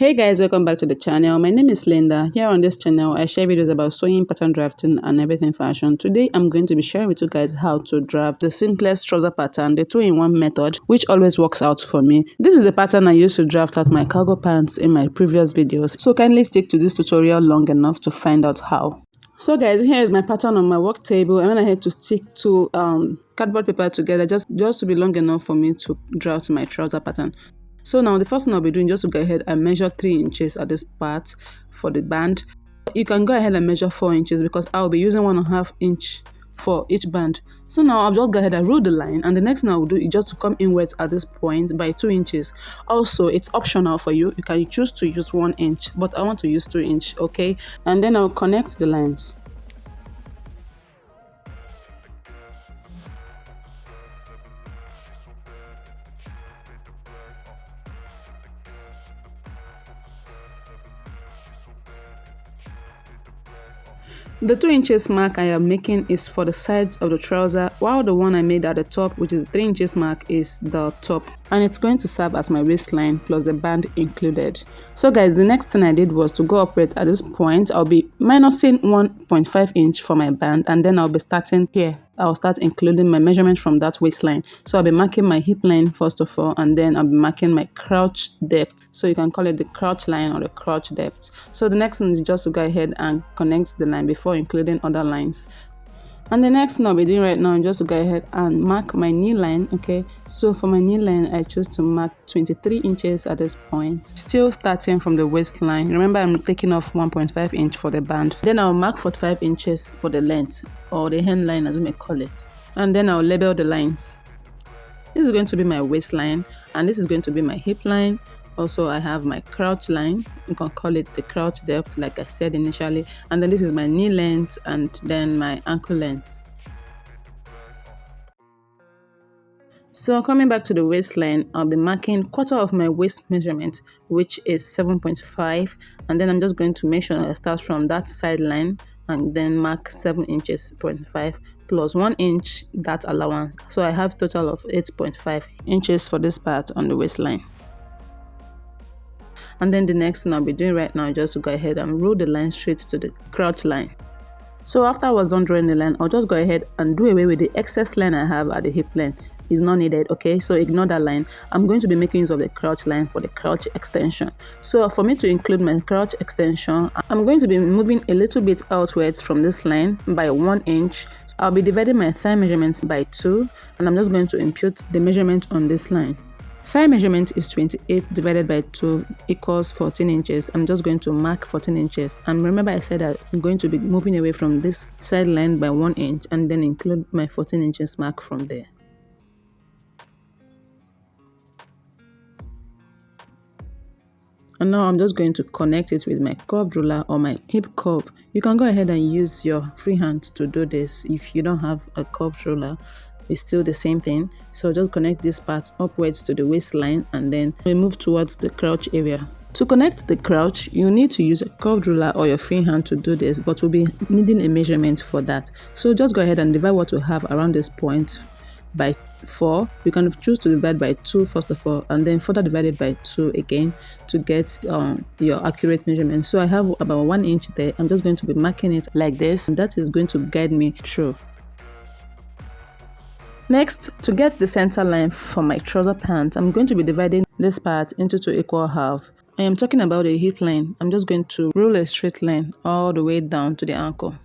Hey guys, welcome back to the channel. My name is Linda. Here on this channel, I share videos about sewing, pattern drafting, and everything fashion. Today, I'm going to be sharing with you guys how to draft the simplest trouser pattern, the 2-in-1 method, which always works out for me. This is the pattern I used to draft out my cargo pants in my previous videos, so kindly stick to this tutorial long enough to find out how. So guys, here is my pattern on my work table. I went ahead to stick to cardboard paper together just to be long enough for me to draft my trouser pattern. So now the first thing I'll be doing, just to go ahead and measure 3 inches at this part for the band. You can go ahead and measure 4 inches because I'll be using 1.5 inch for each band. So now I'll just go ahead and rule the line, and the next thing I'll do is just to come inwards at this point by 2 inches. Also, it's optional for you. You can choose to use 1 inch, but I want to use 2 inch, okay? And then I'll connect the lines. The 2 inches mark I am making is for the sides of the trouser, while the one I made at the top, which is 3 inches mark, is the top, and it's going to serve as my waistline plus the band included. So guys, the next thing I did was to go upright at this point. I'll be minusing 1.5 inch for my band, and then I'll be starting here. I'll start including my measurement from that waistline. So I'll be marking my hip line first of all, and then I'll be marking my crotch depth. So you can call it the crotch line or the crotch depth. So the next thing is just to go ahead and connect the line before including other lines. And the next thing I'll be doing right now is just to go ahead and mark my knee line, okay? So for my knee line, I choose to mark 23 inches at this point, still starting from the waistline. Remember, I'm taking off 1.5 inch for the band. Then I'll mark 45 inches for the length, or the hemline as we may call it. And then I'll label the lines. This is going to be my waistline, and this is going to be my hip line. Also, I have my crotch line. You can call it the crotch depth, like I said initially. And then this is my knee length, and then my ankle length. So coming back to the waistline, I'll be marking quarter of my waist measurement, which is 7.5. And then I'm just going to make sure I start from that side line and then mark 7 inches, 0.5 plus 1 inch, that allowance. So I have total of 8.5 inches for this part on the waistline. And then the next thing I'll be doing right now is just to go ahead and rule the line straight to the crotch line. So after I was done drawing the line, I'll just go ahead and do away with the excess line I have at the hip line. It's not needed, okay? So ignore that line. I'm going to be making use of the crotch line for the crotch extension. So for me to include my crotch extension, I'm going to be moving a little bit outwards from this line by 1 inch. I'll be dividing my thigh measurements by 2, and I'm just going to impute the measurement on this line. Thigh measurement is 28 divided by 2 equals 14 inches. I'm just going to mark 14 inches. And remember I said that I'm going to be moving away from this side line by 1 inch and then include my 14 inches mark from there. And now I'm just going to connect it with my curved ruler or my hip curve. You can go ahead and use your free hand to do this. If you don't have a curved ruler, it's still the same thing. So just connect this part upwards to the waistline, and then we move towards the crotch area. To connect the crotch, you need to use a curved ruler or your free hand to do this, but we'll be needing a measurement for that. So just go ahead and divide what you have around this point by 4. You can choose to divide by 2 first of all, and then further divide it by 2 again to get your accurate measurement. So I have about 1 inch there. I'm just going to be marking it like this, and that is going to guide me through. Next, to get the center line for my trouser pants, I'm going to be dividing this part into 2 equal halves. I am talking about the hip line. I'm just going to rule a straight line all the way down to the ankle.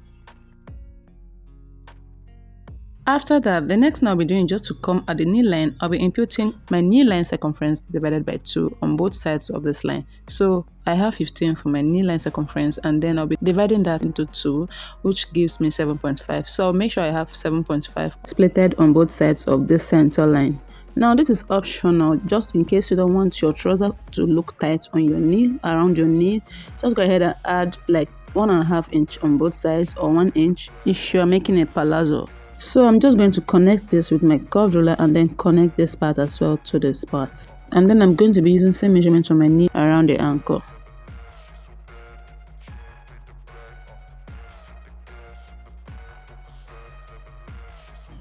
After that, the next thing I'll be doing, just to come at the knee line, I'll be imputing my knee line circumference divided by 2 on both sides of this line. So I have 15 for my knee line circumference, and then I'll be dividing that into 2, which gives me 7.5. So I'll make sure I have 7.5 splitted on both sides of this center line. Now this is optional, just in case you don't want your trouser to look tight on your knee, around your knee. Just go ahead and add like 1.5 inch on both sides, or 1 inch if you are making a palazzo. So I'm just going to connect this with my curved ruler and then connect this part as well to this part. And then I'm going to be using same measurement on my knee around the ankle.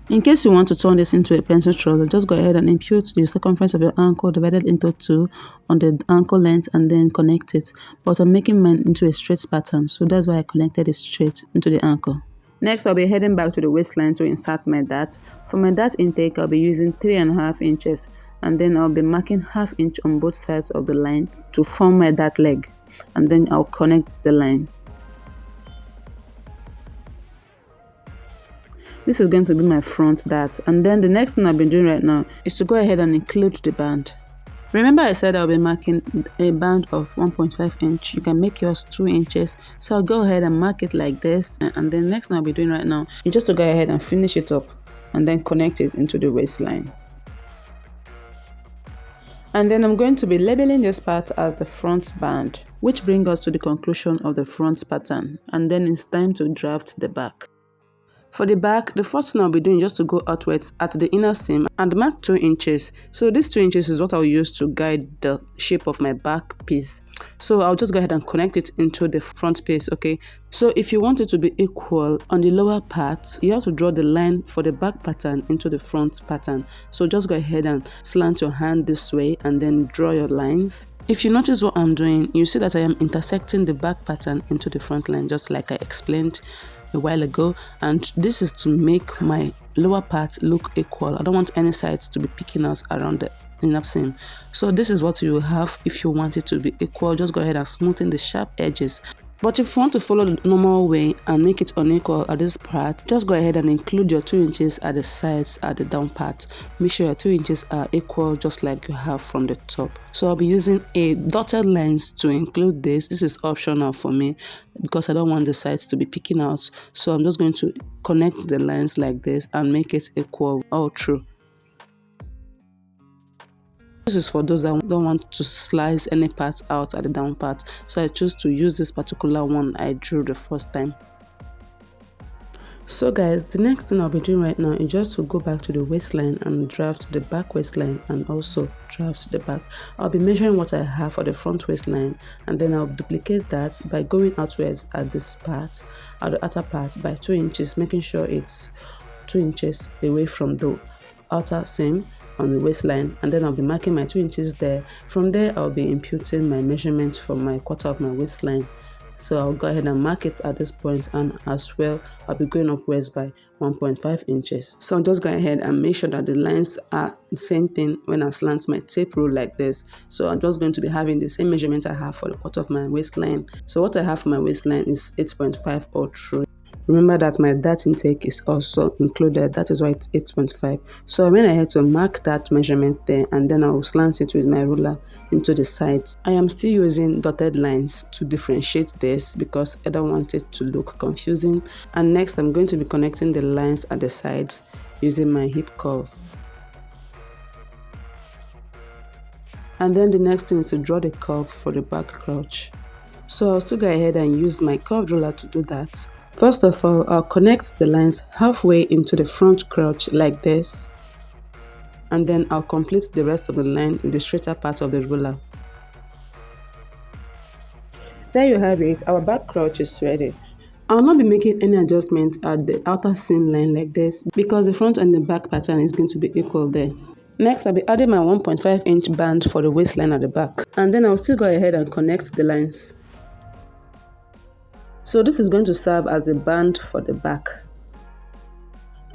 In case you want to turn this into a pencil trouser, just go ahead and impute the circumference of your ankle divided into 2 on the ankle length and then connect it. But I'm making mine into a straight pattern, so that's why I connected it straight into the ankle. Next, I'll be heading back to the waistline to insert my dart. For my dart intake, I'll be using 3.5 inches, and then I'll be marking 1/2 inch on both sides of the line to form my dart leg, and then I'll connect the line. This is going to be my front dart, and then the next thing I've been doing right now is to go ahead and include the band. Remember I said I'll be marking a band of 1.5 inch. You can make yours 2 inches. So I'll go ahead and mark it like this, and then next thing I'll be doing right now is just to go ahead and finish it up and then connect it into the waistline. And then I'm going to be labeling this part as the front band, which brings us to the conclusion of the front pattern, and then it's time to draft the back. For the back, the first thing I'll be doing is just to go outwards at the inner seam and mark 2 inches. So this 2 inches is what I'll use to guide the shape of my back piece. So I'll just go ahead and connect it into the front piece, okay? So if you want it to be equal on the lower part, you have to draw the line for the back pattern into the front pattern. So just go ahead and slant your hand this way and then draw your lines. If you notice what I'm doing, you see that I am intersecting the back pattern into the front line, just like I explained a while ago, and this is to make my lower part look equal. I don't want any sides to be picking out around the inner seam. So this is what you will have if you want it to be equal. Just go ahead and smoothen the sharp edges. But if you want to follow the normal way and make it unequal at this part, just go ahead and include your 2 inches at the sides at the down part. Make sure your 2 inches are equal just like you have from the top. So I'll be using a dotted lines to include this. This is optional for me because I don't want the sides to be picking out. So I'm just going to connect the lines like this and make it equal all through. This is for those that don't want to slice any part out at the down part. So I choose to use this particular one I drew the first time. So guys, the next thing I'll be doing right now is just to go back to the waistline and draft the back waistline and also draft the back. I'll be measuring what I have for the front waistline, and then I'll duplicate that by going outwards at this part, at the outer part by 2 inches, making sure it's 2 inches away from the outer seam on the waistline, and then I'll be marking my 2 inches there. From there, I'll be imputing my measurement for my quarter of my waistline. So I'll go ahead and mark it at this point, and as well I'll be going upwards by 1.5 inches. So I'm just going ahead and make sure that the lines are the same thing when I slant my tape rule like this. So I'm just going to be having the same measurement I have for the quarter of my waistline. So what I have for my waistline is 8.5 all through. Remember that my dart intake is also included, that is why it's 8.5. So I went ahead to mark that measurement there, and then I will slant it with my ruler into the sides. I am still using dotted lines to differentiate this because I don't want it to look confusing. And next I'm going to be connecting the lines at the sides using my hip curve. And then the next thing is to draw the curve for the back crouch. So I'll still go ahead and use my curved ruler to do that. First of all, I'll connect the lines halfway into the front crouch like this, and then I'll complete the rest of the line with the straighter part of the ruler. There you have it, our back crouch is ready. I'll not be making any adjustment at the outer seam line like this because the front and the back pattern is going to be equal there. Next, I'll be adding my 1.5 inch band for the waistline at the back, and then I'll still go ahead and connect the lines. So this is going to serve as the band for the back.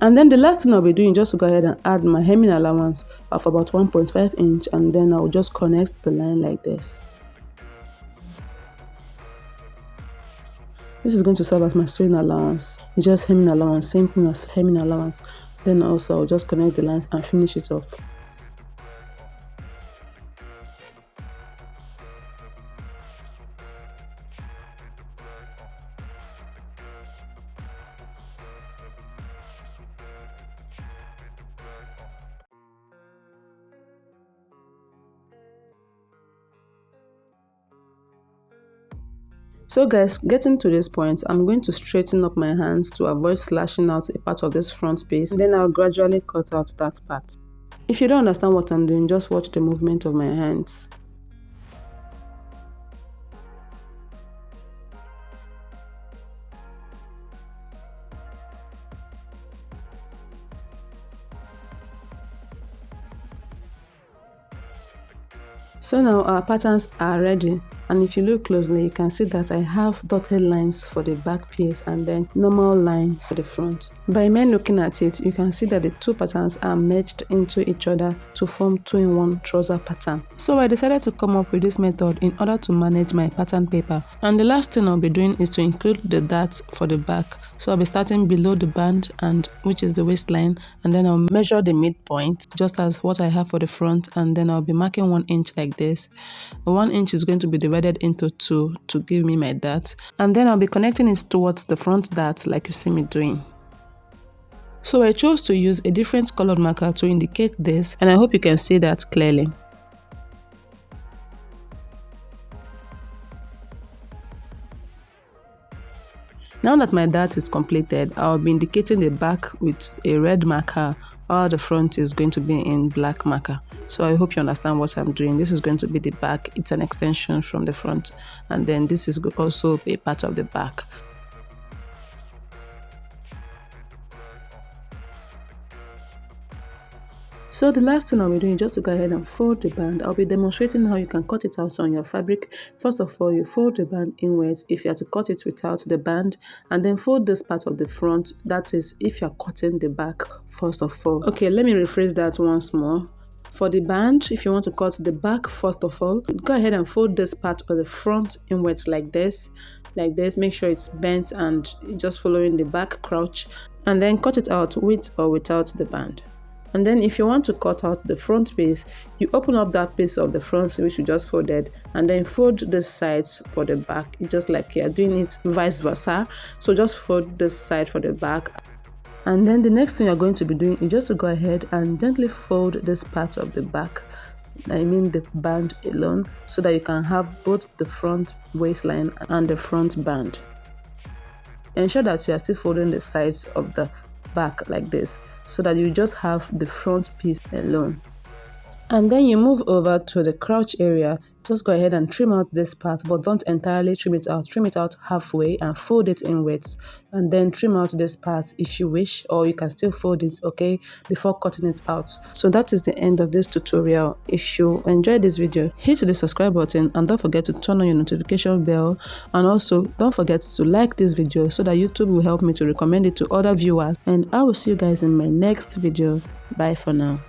And then the last thing I'll be doing, just to go ahead and add my hemming allowance of about 1.5 inch, and then I'll just connect the line like this. This is going to serve as my sewing allowance. It's just hemming allowance, same thing as hemming allowance. Then also I'll just connect the lines and finish it off. So guys, getting to this point, I'm going to straighten up my hands to avoid slashing out a part of this front piece. Then I'll gradually cut out that part. If you don't understand what I'm doing, just watch the movement of my hands. So now our patterns are ready, and if you look closely you can see that I have dotted lines for the back piece and then normal lines for the front. By mere looking at it, you can see that the two patterns are merged into each other to form two-in-one trouser pattern. So I decided to come up with this method in order to manage my pattern paper. And the last thing I'll be doing is to include the darts for the back. So I'll be starting below the band, and which is the waistline, and then I'll measure the midpoint just as what I have for the front, and then I'll be marking 1 inch like this. The 1 inch is going to be divided into 2 to give me my dart, and then I'll be connecting it towards the front dart like you see me doing. So I chose to use a different colored marker to indicate this, and I hope you can see that clearly. Now that my dart is completed, I'll be indicating the back with a red marker while the front is going to be in black marker. So I hope you understand what I'm doing. This is going to be the back. It's an extension from the front, and then this is also a part of the back. So the last thing I'll be doing is just to go ahead and fold the band. I'll be demonstrating how you can cut it out on your fabric. First of all, you fold the band inwards if you are to cut it without the band, and then fold this part of the front. That is if you're cutting the back first of all. Okay, let me rephrase that once more. For the band, if you want to cut the back first of all, go ahead and fold this part of the front inwards like this. Make sure it's bent and just following the back crouch, and then cut it out with or without the band. And then if you want to cut out the front piece, you open up that piece of the front which you just folded, and then fold the sides for the back, just like you are doing it vice versa. So just fold this side for the back, and then the next thing you're going to be doing is just to go ahead and gently fold this part of the back, I mean the band alone, so that you can have both the front waistline and the front band. Ensure that you are still folding the sides of the back like this, so that you just have the front piece alone. And then you move over to the crouch area. Just go ahead and trim out this part, but don't entirely trim it out. Trim it out halfway and fold it inwards, and then trim out this part if you wish, or you can still fold it, okay, before cutting it out. So that is the end of this tutorial. If you enjoyed this video, hit the subscribe button and don't forget to turn on your notification bell, and also don't forget to like this video so that YouTube will help me to recommend it to other viewers. And I will see you guys in my next video. Bye for now.